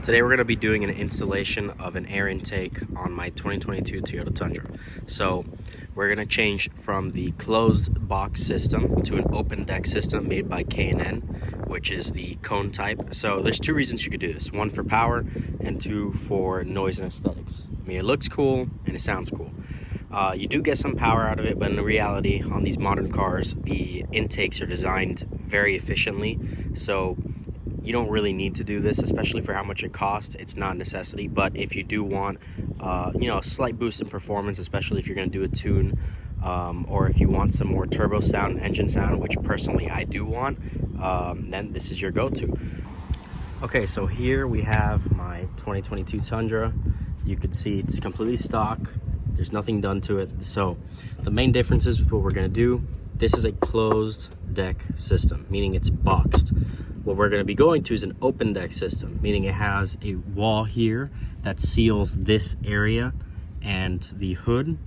Today we're going to be doing an installation of an air intake on my 2022 Toyota Tundra. So we're going to change from the closed box system to an open deck system made by K&N, which is the cone type. So there's two reasons you could do this. One for power and two for noise and aesthetics. I mean, it looks cool and it sounds cool. You do get some power out of it, but in reality, on these modern cars, the intakes are designed very efficiently. So you don't really need to do this, especially for how much it costs. It's not a necessity, but if you do want a slight boost in performance, especially if you're going to do a tune, or if you want some more turbo sound, engine sound, which personally I do want, then this is your go-to. Okay, so here we have my 2022 Tundra. You can see it's completely stock. There's nothing done to it. So the main difference is what we're going to do. This is a closed deck system, meaning it's boxed. What we're going to be going to is an open deck system, meaning it has a wall here that seals this area and the hood.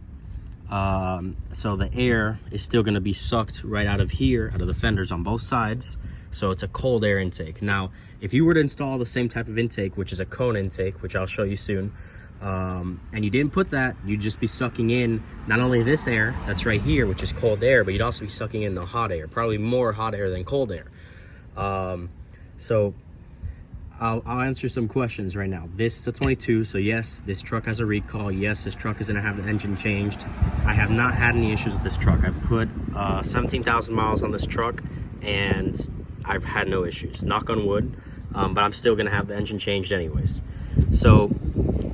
So the air is still going to be sucked right out of here, out of the fenders on both sides. So it's a cold air intake. Now, if you were to install the same type of intake, which is a cone intake, which I'll show you soon, and you didn't put that, you'd just be sucking in not only this air that's right here, which is cold air, but you'd also be sucking in the hot air, probably more hot air than cold air. So I'll answer some questions right now. This is a 22, so yes, this truck has a recall. Yes, this truck is gonna have the engine changed. I have not had any issues with this truck. I've put 17,000 miles on this truck and I've had no issues, knock on wood, but I'm still gonna have the engine changed anyways. So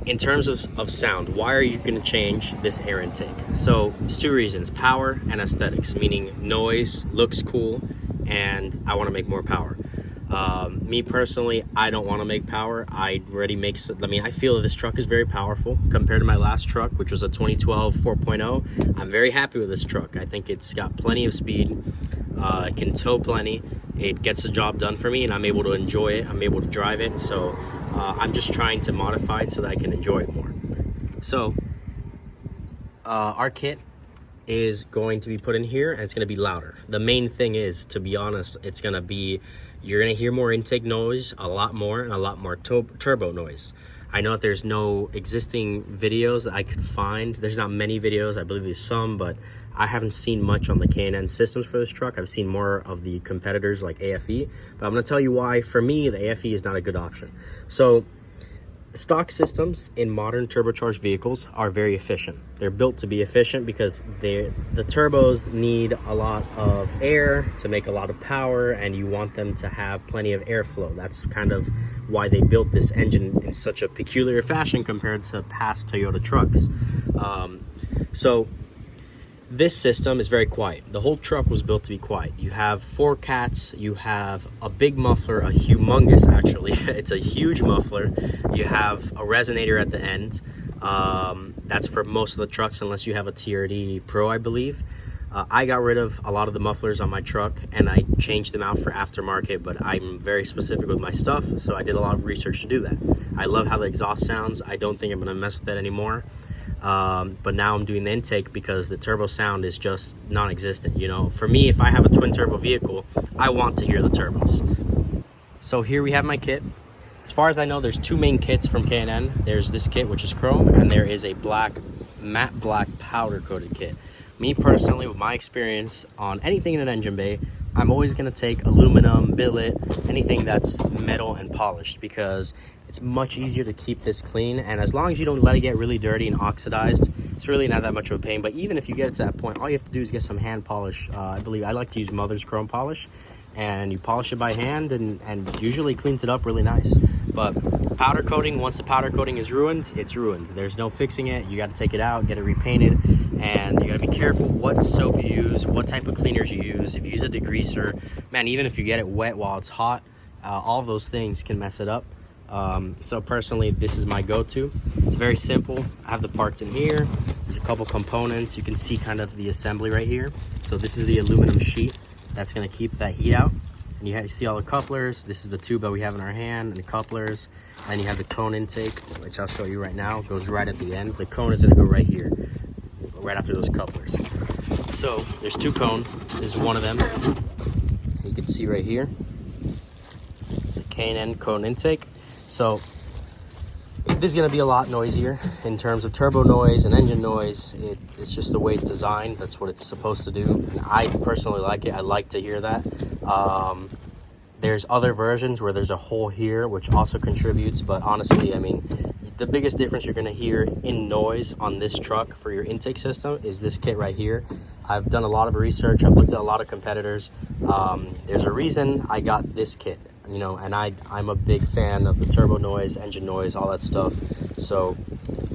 in terms of sound, why are you gonna change this air intake? So it's two reasons: power and aesthetics, meaning noise looks cool and I want to make more power. Me personally, I don't want to make power. I feel that this truck is very powerful compared to my last truck, which was a 2012 4.0. I'm very happy with this truck. I think it's got plenty of speed. It can tow plenty. It gets the job done for me and I'm able to enjoy it. I'm able to drive it. So I'm just trying to modify it so that I can enjoy it more. So our kit is going to be put in here and it's going to be louder. The main thing is, to be honest, you're going to hear more intake noise, a lot more turbo noise. I know that there's no existing videos that I could find. There's not many videos. I believe there's some, but I haven't seen much on the K&N systems for this truck. I've seen more of the competitors like AFE, but I'm going to tell you why, for me, the AFE is not a good option. So stock systems in modern turbocharged vehicles are very efficient. They're built to be efficient because the turbos need a lot of air to make a lot of power, and you want them to have plenty of airflow. That's kind of why they built this engine in such a peculiar fashion compared to past Toyota trucks. So this system is very quiet. The whole truck was built to be quiet. You have 4 cats, you have a big muffler, a humongous, actually, it's a huge muffler. You have a resonator at the end. That's for most of the trucks, unless you have a TRD Pro, I believe. I got rid of a lot of the mufflers on my truck and I changed them out for aftermarket, but I'm very specific with my stuff, so I did a lot of research to do that. I love how the exhaust sounds. I don't think I'm gonna mess with that anymore. But now I'm doing the intake because the turbo sound is just non-existent. You know, for me, if I have a twin turbo vehicle, I want to hear the turbos. So here we have my kit. As far as I know, there's 2 main kits from K&N. There's this kit, which is chrome, and there is a matte black powder coated kit. Me personally, with my experience on anything in an engine bay, I'm always going to take aluminum, billet, anything that's metal and polished, because it's much easier to keep this clean. And as long as you don't let it get really dirty and oxidized, it's really not that much of a pain. But even if you get it to that point, all you have to do is get some hand polish. I like to use Mother's Chrome polish, and you polish it by hand and usually cleans it up really nice. But powder coating, once the powder coating is ruined, it's ruined. There's no fixing it. You got to take it out, get it repainted, and you got to be careful what soap you use, what type of cleaners you use. If you use a degreaser, man, even if you get it wet while it's hot, all of those things can mess it up. So personally, this is my go-to. It's very simple. I have the parts in here. There's a couple components. You can see kind of the assembly right here. So this is the aluminum sheet that's going to keep that heat out. And you see all the couplers. This is the tube that we have in our hand, and the couplers. And you have the cone intake, which I'll show you right now. It goes right at the end. The cone is going to go right here, right after those couplers. So there's 2 cones. This is one of them. You can see right here. It's a K&N cone intake. So This is going to be a lot noisier in terms of turbo noise and engine noise. It's just the way it's designed. That's what it's supposed to do. And I personally like it. I like to hear that. There's other versions where there's a hole here, which also contributes. But honestly, I mean, the biggest difference you're going to hear in noise on this truck for your intake system is this kit right here. I've done a lot of research. I've looked at a lot of competitors. There's a reason I got this kit, you know, and I'm a big fan of the turbo noise, engine noise, all that stuff. So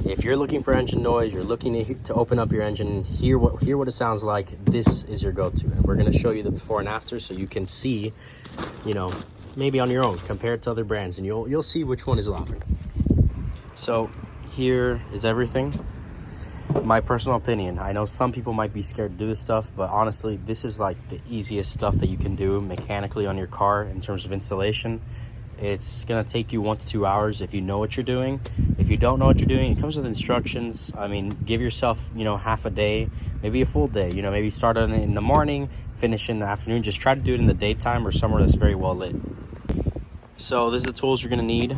if you're looking for engine noise, you're looking to open up your engine and hear what it sounds like, this is your go-to. And we're going to show you the before and after so you can see, you know, maybe on your own, compare it to other brands, and you'll see which one is louder. So here is everything. My personal opinion, I know some people might be scared to do this stuff, but honestly, this is like the easiest stuff that you can do mechanically on your car in terms of installation. It's gonna take you 1 to 2 hours if you know what you're doing. If you don't know what you're doing, it comes with instructions. I mean, give yourself, you know, half a day, maybe a full day. You know, maybe start on it in the morning, finish in the afternoon. Just try to do it in the daytime or somewhere that's very well lit. So this is the tools you're gonna need.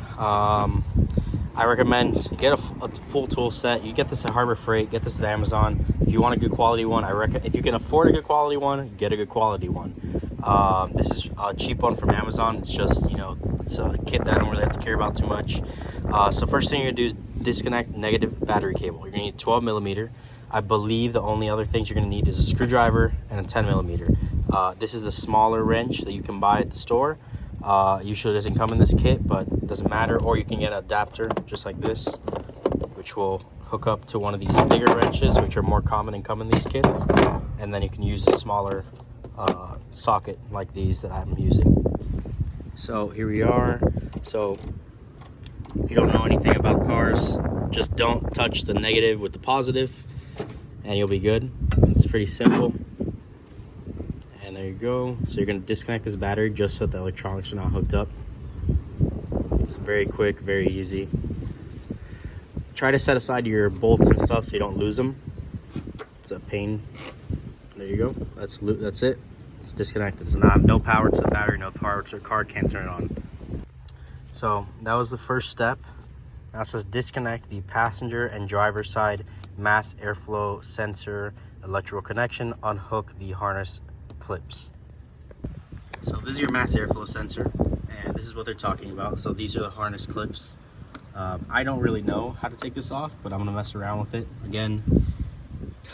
I recommend get a full tool set. You get this at Harbor Freight, get this at Amazon. If you want a good quality one, if you can afford a good quality one, get a good quality one. This is a cheap one from Amazon. It's just, you know, it's a kit that I don't really have to care about too much. So first thing you're gonna do is disconnect negative battery cable. You're gonna need 12 millimeter. I believe the only other things you're gonna need is a screwdriver and a 10 millimeter. This is the smaller wrench that you can buy at the store. Usually doesn't come in this kit, but it doesn't matter. Or you can get an adapter just like this, which will hook up to one of these bigger wrenches, which are more common and come in these kits. And then you can use a smaller socket like these that I'm using. So here we are. So if you don't know anything about cars, just don't touch the negative with the positive and you'll be good. It's pretty simple. And there you go. So you're going to disconnect this battery just so that the electronics are not hooked up. It's very quick, very easy. Try to set aside your bolts and stuff so you don't lose them. It's a pain. There you go. That's it. It's disconnected. So now I have no power to the battery, no power to the car, can't turn it on. So that was the first step. Now it says disconnect the passenger and driver side mass airflow sensor electrical connection. Unhook the harness clips. So this is your mass airflow sensor, and this is what they're talking about. So these are the harness clips. I don't really know how to take this off, but I'm gonna mess around with it. Again,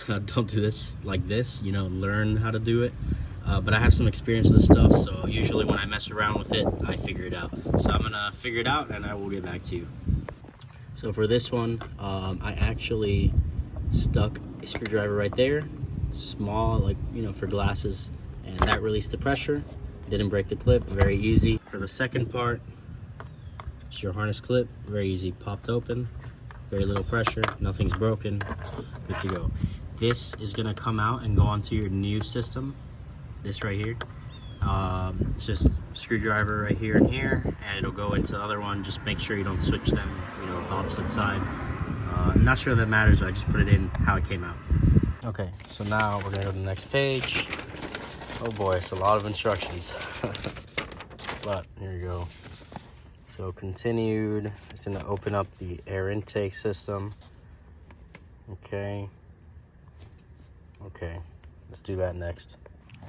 don't do this like this, you know, learn how to do it. But I have some experience with this stuff, so usually when I mess around with it, I figure it out. So I'm gonna figure it out and I will get back to you. So for this one, I actually stuck a screwdriver right there, small, like, you know, for glasses, and that released the pressure, didn't break the clip, very easy. For the second part, it's your harness clip, very easy, popped open, very little pressure, nothing's broken, good to go. This is gonna come out and go onto your new system, this right here. It's just screwdriver right here and here, and it'll go into the other one. Just make sure you don't switch them, you know, the opposite side. I'm not sure that matters, I just put it in how it came out. Okay, so now we're gonna go to the next page. Oh boy, it's a lot of instructions. But here you go. So continued, it's gonna open up the air intake system. Okay, let's do that next.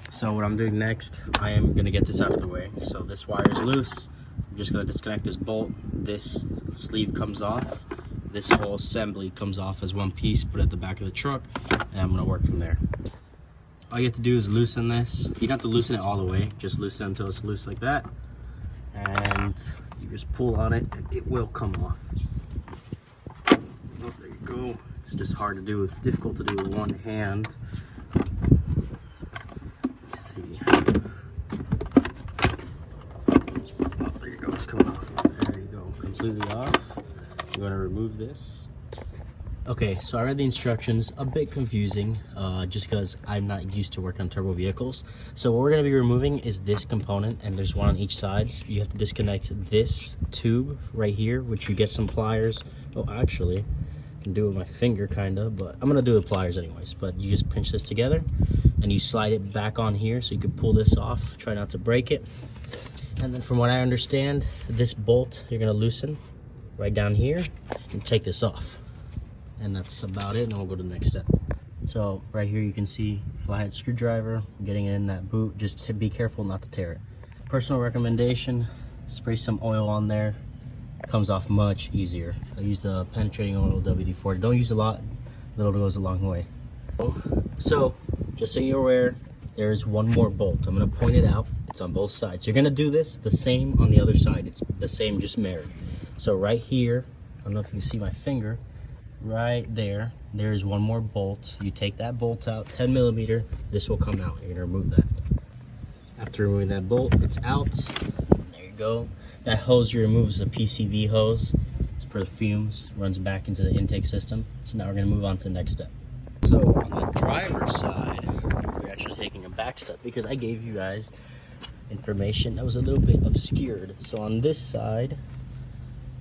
So what I'm doing next, I am gonna get this out of the way. So this wire is loose. I'm just gonna disconnect this bolt. This sleeve comes off. This whole assembly comes off as one piece, put it at the back of the truck, and I'm gonna work from there. All you have to do is loosen this. You don't have to loosen it all the way, just loosen it until it's loose like that. And you just pull on it and it will come off. Oh, there you go. It's just hard to do, it's difficult to do with one hand. Let's see. Oh, there you go, it's coming off. There you go, completely off. I'm gonna remove this. Okay, so I read the instructions, a bit confusing, just because I'm not used to working on turbo vehicles. So what we're gonna be removing is this component, and there's one on each side. So you have to disconnect this tube right here, which you get some pliers. Oh, actually, I can do it with my finger kinda, but I'm gonna do it with pliers anyways. But you just pinch this together, and you slide it back on here, so you can pull this off. Try not to break it. And then from what I understand, this bolt you're gonna loosen. right down here and take this off. And that's about it, and we'll go to the next step. So right here you can see flathead screwdriver, getting it in that boot. Just to be careful not to tear it. Personal recommendation, spray some oil on there. Comes off much easier. I use the penetrating oil WD-40. Don't use a lot, little goes a long way. So just so you're aware, there's one more bolt. I'm gonna point it out. It's on both sides. You're gonna do this the same on the other side. It's the same, just mirrored. So right here, I don't know if you can see my finger, right there, there's one more bolt. You take that bolt out, 10 millimeter, this will come out. You're gonna remove that. After removing that bolt, it's out. There you go. That hose you remove is a PCV hose. It's for the fumes, runs back into the intake system. So now we're gonna move on to the next step. So on the driver's side, we're actually taking a back step because I gave you guys information that was a little bit obscured. So on this side,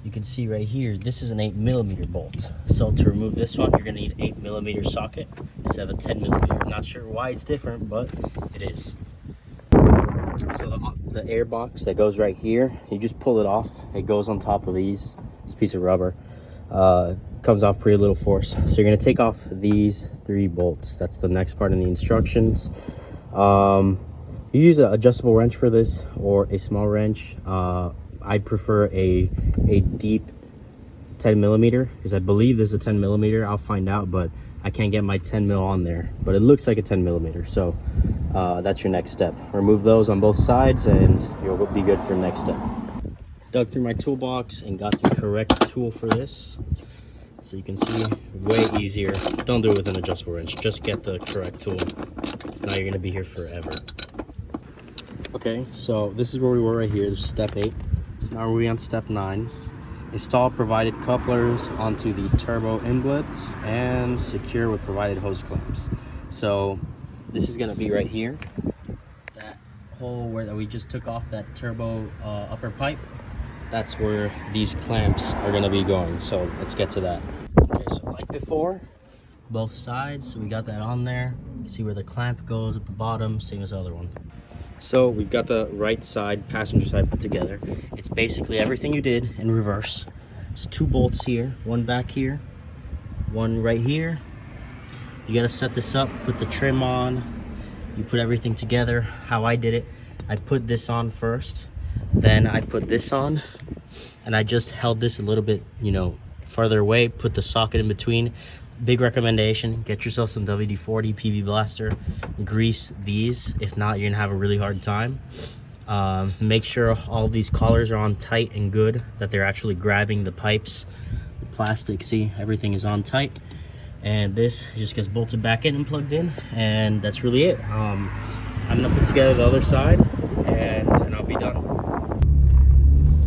you can see right here, this is an 8 millimeter bolt. So to remove this one, you're gonna need an 8 millimeter socket instead of a 10 millimeter. Not sure why it's different, but it is. So the air box that goes right here, you just pull it off. It goes on top of this piece of rubber. Comes off pretty little force. So you're gonna take off these 3 bolts. That's the next part in the instructions. You use an adjustable wrench for this or a small wrench. I'd prefer a deep 10 millimeter because I believe this is a 10 millimeter. I'll find out, but I can't get my 10 mil on there, but it looks like a 10 millimeter. So that's your next step. Remove those on both sides and you'll be good for the next step. Dug through my toolbox and got the correct tool for this. So you can see, way easier. Don't do it with an adjustable wrench, just get the correct tool. Now you're gonna be here forever. Okay, so this is where we were right here. This is step 8. So now we're on step 9. Install provided couplers onto the turbo inlets and secure with provided hose clamps. So this is gonna be right here. That hole where we just took off that turbo upper pipe, that's where these clamps are gonna be going. So let's get to that. Okay, so like before, both sides, so we got that on there. You can see where the clamp goes at the bottom, same as the other one. So we've got the right side, passenger side put together. It's basically everything you did in reverse. There's 2 bolts here, one back here, one right here. You gotta set this up, put the trim on, you put everything together. How I did it, I put this on first, then I put this on, and I just held this a little bit, you know, farther away, put the socket in between. Big recommendation, get yourself some WD-40 PB Blaster, grease these. If not, you're gonna have a really hard time. Make sure all of these collars are on tight and good, that they're actually grabbing the pipes, the plastic. See, everything is on tight. And this just gets bolted back in and plugged in, and that's really it. I'm gonna put together the other side and I'll be done.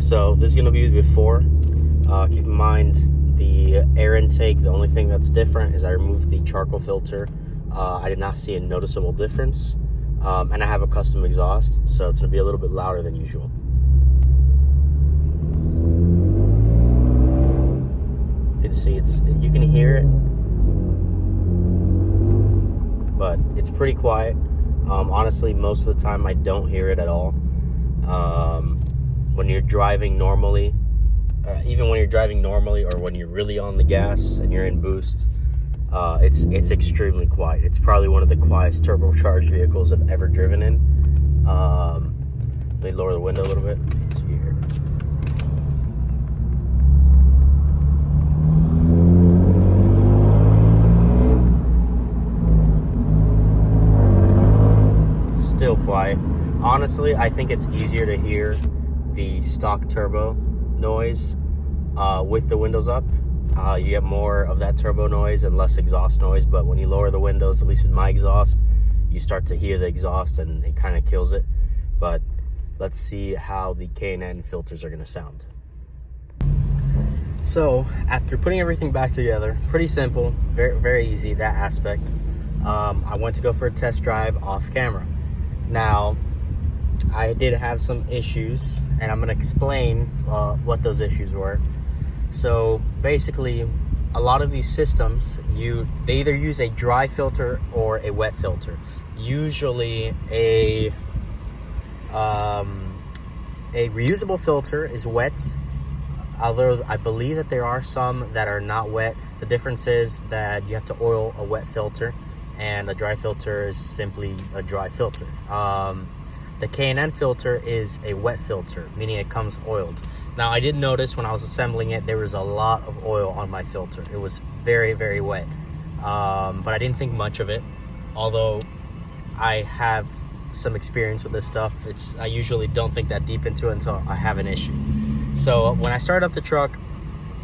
So this is gonna be before. Keep in mind, the air intake, the only thing that's different is I removed the charcoal filter. I did not see a noticeable difference. And I have a custom exhaust, so it's gonna be a little bit louder than usual. You can see you can hear it, but it's pretty quiet. Honestly, most of the time I don't hear it at all. When you're driving normally, even when you're driving normally or when you're really on the gas and you're in boost, it's extremely quiet. It's probably one of the quietest turbocharged vehicles I've ever driven in. Let me lower the window a little bit so you hear it. Still quiet. Honestly, I think it's easier to hear the stock turbo noise with the windows up. You get more of that turbo noise and less exhaust noise, but when you lower the windows, at least with my exhaust, you start to hear the exhaust and it kind of kills it. But let's see how the K&N filters are going to sound. So after putting everything back together, pretty simple, very, very easy, that aspect. I went to go for a test drive off camera. Now, I did have some issues, and I'm going to explain what those issues were. So basically, a lot of these systems, they either use a dry filter or a wet filter. Usually a reusable filter is wet, Although I believe that there are some that are not wet. The difference is that you have to oil a wet filter, and a dry filter is simply a dry filter. The K&N filter is a wet filter, meaning it comes oiled. Now, I did notice when I was assembling it, there was a lot of oil on my filter. It was very, very wet, but I didn't think much of it. Although I have some experience with this stuff, I usually don't think that deep into it until I have an issue. So when I started up the truck,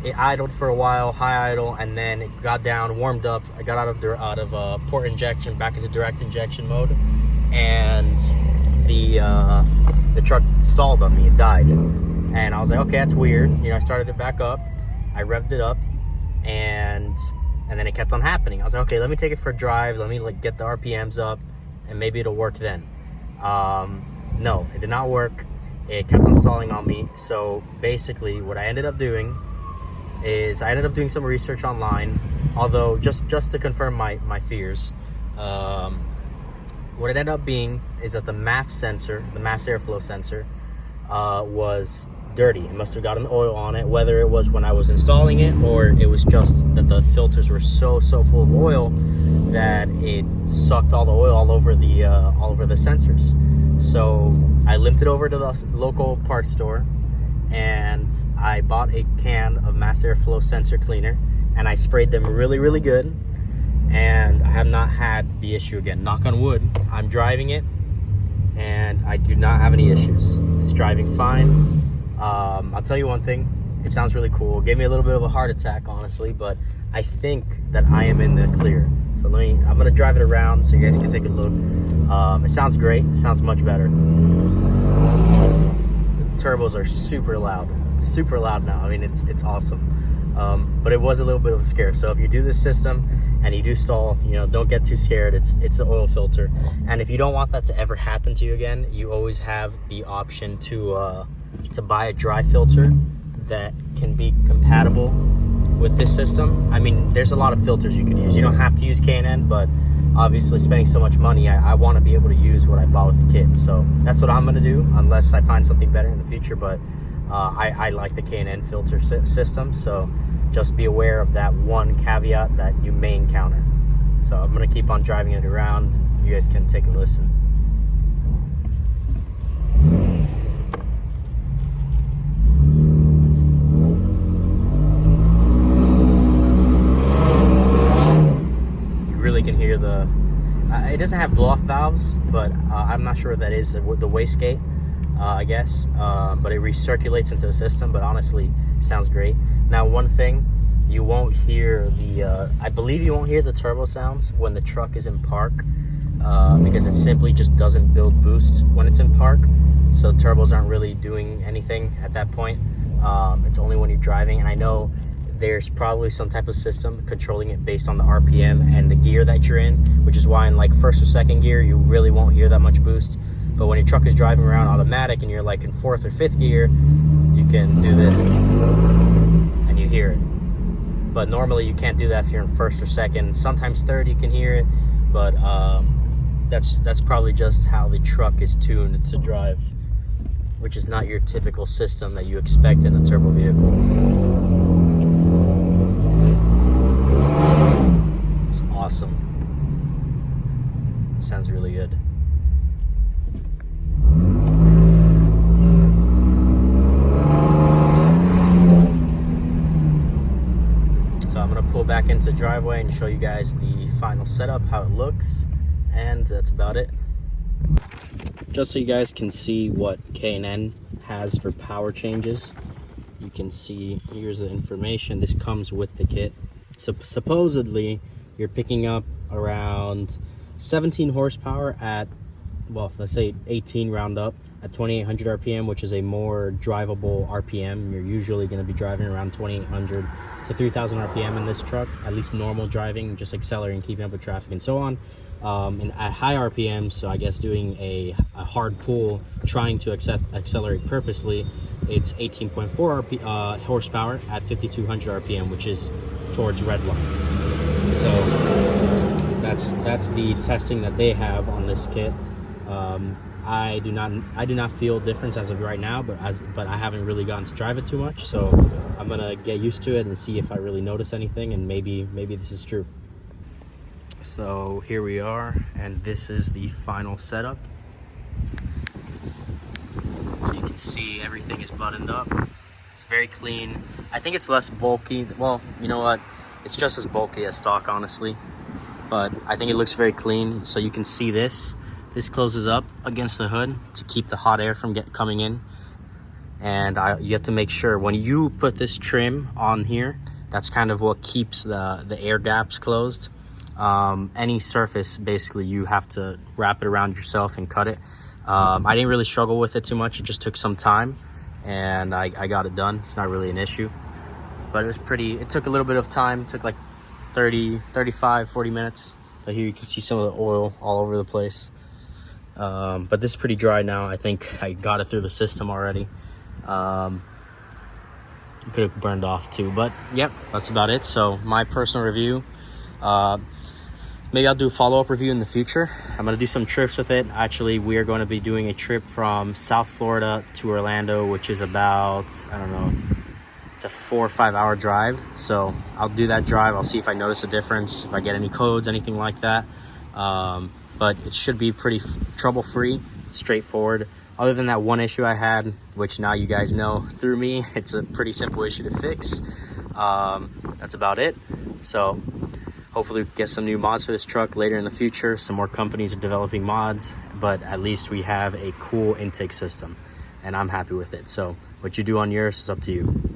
it idled for a while, high idle, and then it got down, warmed up. I got out of port injection back into direct injection mode, and the truck stalled on me. It died, and I was like, okay, that's weird. You know, I started it back up, I revved it up, and then it kept on happening. I was like, okay, let me take it for a drive. Let me like get the RPMs up, and maybe it'll work then. No, it did not work. It kept on stalling on me. So basically, what I ended up doing is I ended up doing some research online. Although just to confirm my fears. What it ended up being is that the MAF sensor, the mass airflow sensor, was dirty. It must have gotten oil on it, whether it was when I was installing it or it was just that the filters were so full of oil that it sucked all the oil all over the sensors. So I limped it over to the local parts store, and I bought a can of mass airflow sensor cleaner, and I sprayed them really good. And I have not had the issue again. Knock on wood. I'm driving it, and I do not have any issues. It's driving fine. I'll tell you one thing. It sounds really cool. It gave me a little bit of a heart attack, honestly, but I think that I am in the clear. So I'm gonna drive it around so you guys can take a look. It sounds great. It sounds much better. The turbos are super loud. Super loud now. I mean, it's awesome. But it was a little bit of a scare. So if you do this system and you do stall, you know, don't get too scared. It's the oil filter. And if you don't want that to ever happen to you again, you always have the option to buy a dry filter that can be compatible with this system. I mean, there's a lot of filters you could use. You don't have to use K&N, but obviously spending so much money, I want to be able to use what I bought with the kit. So that's what I'm going to do, unless I find something better in the future. But I like the K&N filter system, so just be aware of that one caveat that you may encounter. So I'm going to keep on driving it around. You guys can take a listen. Can hear it doesn't have blow-off valves, but I'm not sure what that is, the wastegate, I guess, but it recirculates into the system. But honestly, it sounds great. Now, one thing, you won't hear I believe you won't hear the turbo sounds when the truck is in park, because it simply just doesn't build boost when it's in park, so turbos aren't really doing anything at that point. It's only when you're driving, and I know there's probably some type of system controlling it based on the RPM and the gear that you're in, which is why in like first or second gear you really won't hear that much boost. But when your truck is driving around automatic and you're like in fourth or fifth gear, you can do this and you hear it. But normally you can't do that if you're in first or second. Sometimes third you can hear it, but that's probably just how the truck is tuned to drive, which is not your typical system that you expect in a turbo vehicle. It's awesome. Sounds really good. So I'm gonna pull back into the driveway and show you guys the final setup, how it looks, and that's about it. Just so you guys can see what K&N has for power changes, you can see here's the information. This comes with the kit. So supposedly you're picking up around 17 horsepower at, well, let's say 18 round up, at 2800 RPM, which is a more drivable RPM. You're usually going to be driving around 2800 to 3000 RPM in this truck, at least normal driving, just accelerating, keeping up with traffic and so on. And at high RPM, so I guess doing a hard pull, trying to accelerate purposely, it's 18.4 horsepower at 5200 RPM, which is towards red line. So that's the testing that they have on this kit. I do not feel difference as of right now, but I haven't really gotten to drive it too much, so I'm gonna get used to it and see if I really notice anything, and maybe this is true. So here we are, and this is the final setup. So you can see everything is buttoned up. It's very clean. I think it's less bulky. Well, you know what? It's just as bulky as stock, honestly. But I think it looks very clean. So you can see this. This closes up against the hood to keep the hot air from coming in. And you have to make sure when you put this trim on here, that's kind of what keeps the air gaps closed. Any surface, basically, you have to wrap it around yourself and cut it. I didn't really struggle with it too much. It just took some time, and I got it done. It's not really an issue, but it took a little bit of time. It took like 35, 40 minutes. But here you can see some of the oil all over the place. But this is pretty dry now. I think I got it through the system already. Could have burned off too, but yep, that's about it. So my personal review, maybe I'll do a follow-up review in the future. I'm going to do some trips with it. Actually, we are going to be doing a trip from South Florida to Orlando, which is about, I don't know, it's a 4 or 5 hour drive. So I'll do that drive. I'll see if I notice a difference, if I get any codes, anything like that. But it should be pretty trouble-free, straightforward. Other than that one issue I had, which now you guys know through me, it's a pretty simple issue to fix. That's about it. So hopefully we get some new mods for this truck later in the future. Some more companies are developing mods, but at least we have a cool intake system, and I'm happy with it. So what you do on yours is up to you.